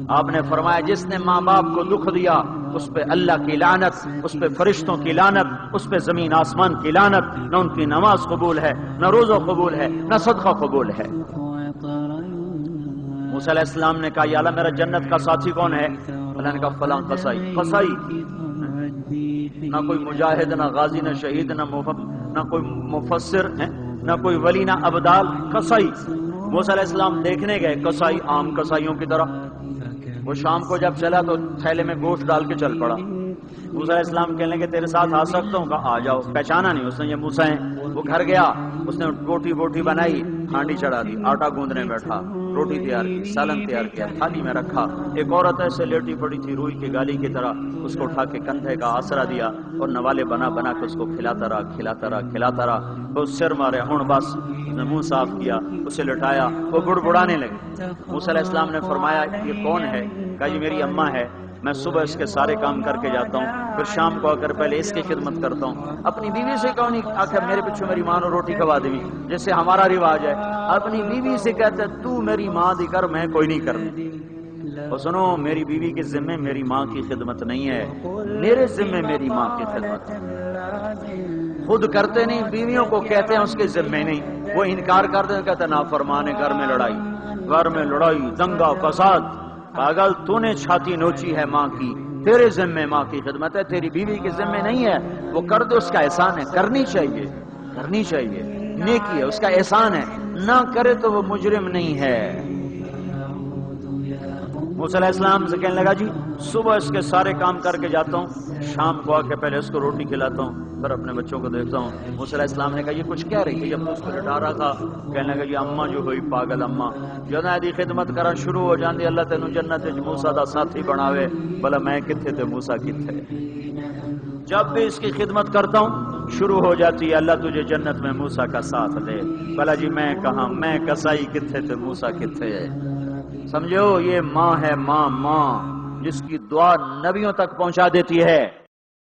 آپ نے فرمایا جس نے ماں باپ کو دکھ دیا اس پہ اللہ کی لعنت، اس پہ فرشتوں کی لعنت، اس پہ زمین آسمان کی لعنت، نہ ان کی نماز قبول ہے، نہ روزہ قبول ہے، نہ صدقہ قبول ہے۔ موسیٰ علیہ السلام نے کہا یا اللہ میرا جنت کا ساتھی کون ہے؟ اللہ نے کہا فلاں قصائی۔ قصائی نہ کوئی مجاہد، نہ غازی، نہ شہید، نہ کوئی مفسر، نہ کوئی ولی، نہ ابدال، قصائی۔ موسیٰ علیہ السلام دیکھنے گئے، قصائی عام قصائیوں کی طرح۔ وہ شام کو جب چلا تو تھیلے میں گوشت ڈال کے چل پڑا۔ موسیٰ علیہ السلام کہنے لگے تیرے ساتھ آ سکتا ہوں؟ کہا آ جاؤ۔ پہچانا نہیں اس نے یہ موسیٰ ہیں۔ وہ گھر گیا، اس نے بوٹی بنائی، ہانڈی چڑھا دی، آٹا گوندنے بیٹھا، روٹی تیار کی، سالن تیار کیا، تھالی میں رکھا۔ ایک عورت ایسے لیٹی پڑی تھی روئی کی گالی کی طرح، اس کو اٹھا کے کندھے کا آسرا دیا اور نوالے بنا کے اس کو کھلاتا رہا۔ وہ سر مارے، ہن بس نے منہ صاف کیا، اسے لٹایا، وہ بڑبڑانے لگے۔ موسیٰ علیہ السلام نے فرمایا یہ کون ہے؟ کہا یہ میری اماں ہے، میں صبح اس کے سارے کام کر کے جاتا ہوں، پھر شام کو آ کر پہلے اس کی خدمت کرتا ہوں۔ اپنی بیوی سے کہوں نہیں آخر میرے پیچھے میری ماں نے روٹی کھوا دی، جیسے ہمارا رواج ہے۔ اپنی بیوی سے کہتے تو میری ماں دی کر، میں کوئی نہیں کرنی۔ اور سنو میری بیوی کے ذمے میری ماں کی خدمت نہیں ہے، میرے ذمے میری ماں کی خدمت ہے۔ خود کرتے نہیں، بیویوں کو کہتے ہیں اس کے ذمے نہیں، وہ انکار کرتے ہیں، کہتے ہیں نافرمان ہے، گھر میں لڑائی، دنگا فساد۔ پاگل تو نے چھاتی نوچی ہے ماں کی، تیرے ذمے ماں کی خدمت ہے، تیری بیوی کے ذمے نہیں ہے۔ وہ کر دے اس کا احسان ہے، کرنی چاہیے، نیکی ہے، اس کا احسان ہے، نہ کرے تو وہ مجرم نہیں ہے۔ موسیٰ علیہ السلام سے کہنے لگا جی صبح اس کے سارے کام کر کے جاتا ہوں، شام کو آ کے پہلے اس کو روٹی کھلاتا ہوں، پھر اپنے بچوں کو دیکھتا ہوں۔ موسیٰ علیہ السلام نے کہا یہ کچھ کہہ رہی تھی جب اس کو لٹا رہا تھا؟ کہنے لگا یہ اماں جو ہوئی پاگل اماں جدوں دی خدمت کرن شروع ہو جاندی اللہ تینوں جنت وچ موسیٰ دا ساتھی بناوے، بھلا میں کتھے تے موسیٰ کتھے۔ جب بھی اس کی خدمت کرتا ہوں شروع ہو جاتی ہے اللہ تجھے جنت میں موسیٰ کا ساتھ دے، بھلا جی میں کہاں، میں کسائی کتھے تے موسیٰ کتھے ہے۔ سمجھو یہ ماں ہے، ماں جس کی دعا نبیوں تک پہنچا دیتی ہے۔